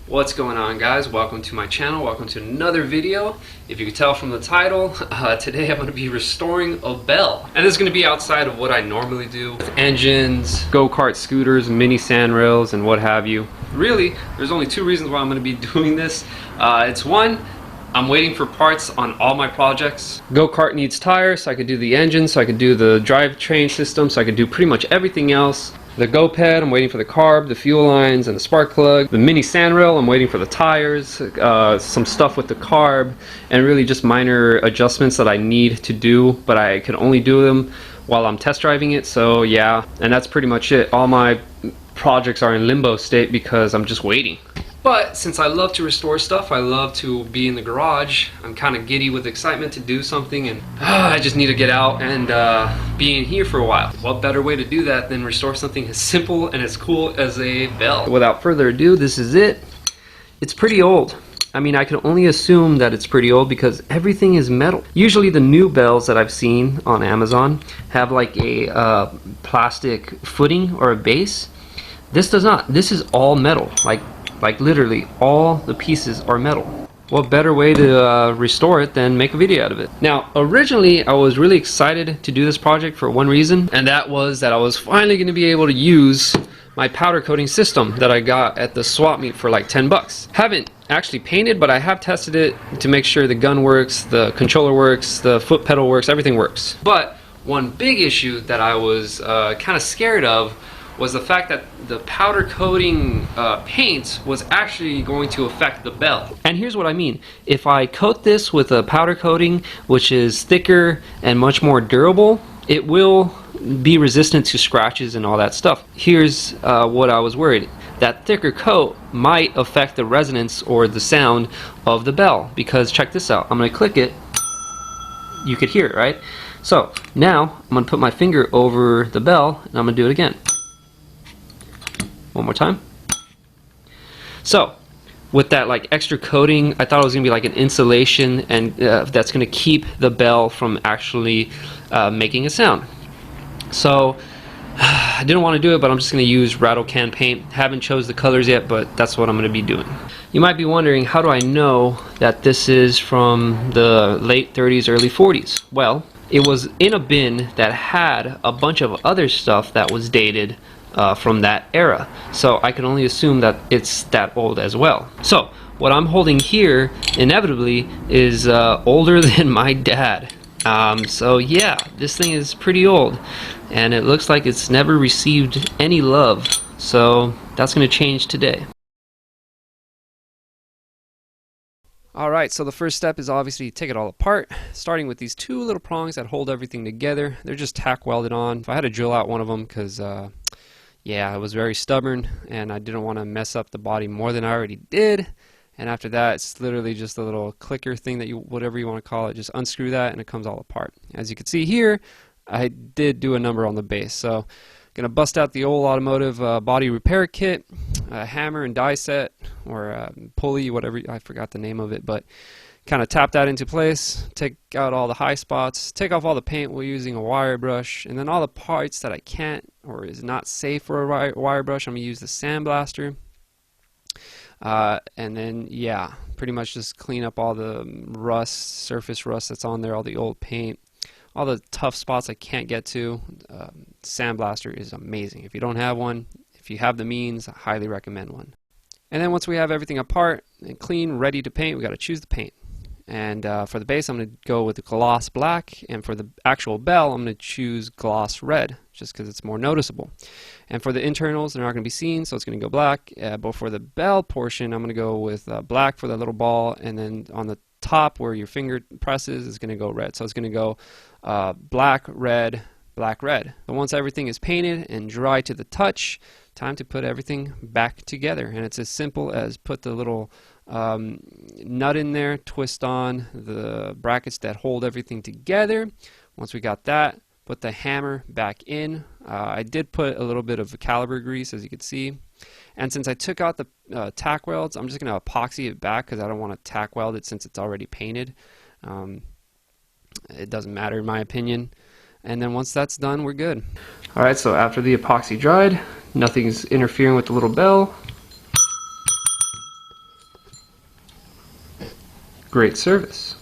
What's going on, guys? Welcome to my channel. Welcome to another video. If you can tell from the title, today I'm going to be restoring a bell. And this is going to be outside of what I normally do with engines, go-kart scooters, mini sandrails, and what have you. Really, there's only two reasons why I'm going to be doing this. It's one, I'm waiting for parts on all my projects. Go-kart needs tires, so I could do the engine, so I could do the drivetrain system, so I could do pretty much everything else. The GoPed, I'm waiting for the carb, the fuel lines, and the spark plug. The mini sandrail, I'm waiting for the tires, some stuff with the carb, and really just minor adjustments that I need to do, but I can only do them while I'm test driving it. So yeah, and that's pretty much it. All my projects are in limbo state because I'm just waiting. But since I love to restore stuff, I love to be in the garage. I'm kind of giddy with excitement to do something, and I just need to get out and be in here for a while. What better way to do that than restore something as simple and as cool as a bell? Without further ado, this is it. It's pretty old. I mean, I can only assume that it's pretty old because everything is metal. Usually the new bells that I've seen on Amazon have like a plastic footing or a base. This does not. This is all metal. Like literally all the pieces are metal. What better way to restore it than make a video out of it? Now, originally I was really excited to do this project for one reason, and that was that I was finally going to be able to use my powder coating system that I got at the swap meet for like 10 bucks. Haven't actually painted, but I have tested it to make sure the gun works, the controller works, the foot pedal works, everything works. But one big issue that I was kind of scared of was the fact that the powder coating paint was actually going to affect the bell. And here's what I mean. If I coat this with a powder coating which is thicker and much more durable, it will be resistant to scratches and all that stuff. Here's what I was worried. That thicker coat might affect the resonance or the sound of the bell, because check this out. I'm gonna click it. You could hear it, right? So now I'm gonna put my finger over the bell and I'm gonna do it again. One more time. So with that like extra coating, I thought it was gonna be like an insulation, and that's gonna keep the bell from actually making a sound. So I didn't want to do it, but I'm just gonna use rattle can paint. Haven't chose the colors yet, but that's what I'm gonna be doing. You might be wondering, how do I know that this is from the late 30s, early 40s? Well, it was in a bin that had a bunch of other stuff that was dated from that era, so I can only assume that it's that old as well. So what I'm holding here inevitably is older than my dad. So yeah, this thing is pretty old, and it looks like it's never received any love, so that's going to change today. Alright, so the first step is obviously take it all apart, starting with these two little prongs that hold everything together. They're just tack welded on. If I had to drill out one of them, because yeah, I was very stubborn and I didn't want to mess up the body more than I already did. And after that, it's literally just a little clicker thing that whatever you want to call it, just unscrew that and it comes all apart. As you can see here, I did do a number on the base. So gonna bust out the old automotive body repair kit, a hammer and die set, or pulley, whatever, I forgot the name of it, but kind of tap that into place, take out all the high spots, take off all the paint while using a wire brush, and then all the parts that I can't or is not safe for a wire brush, I'm going to use the sandblaster. And then yeah, pretty much just clean up all the rust, surface rust that's on there, all the old paint, all the tough spots I can't get to. Sandblaster is amazing. If you don't have one, if you have the means, I highly recommend one. And then once we have everything apart and clean, ready to paint, we got to choose the paint. And for the base, I'm going to go with the gloss black, and for the actual bell, I'm going to choose gloss red, just because it's more noticeable. And for the internals, they're not going to be seen, so it's going to go black. But for the bell portion, I'm going to go with black for the little ball, and then on the top where your finger presses is going to go red. So it's going to go black, red, black, red. But once everything is painted and dry to the touch, time to put everything back together. And it's as simple as put the little nut in there, twist on the brackets that hold everything together. Once we got that, put the hammer back in. I did put a little bit of caliber grease, as you can see, and since I took out the tack welds, I'm just going to epoxy it back because I don't want to tack weld it since it's already painted. It doesn't matter in my opinion. And then once that's done, we're good. Alright, so after the epoxy dried, nothing's interfering with the little bell. great service.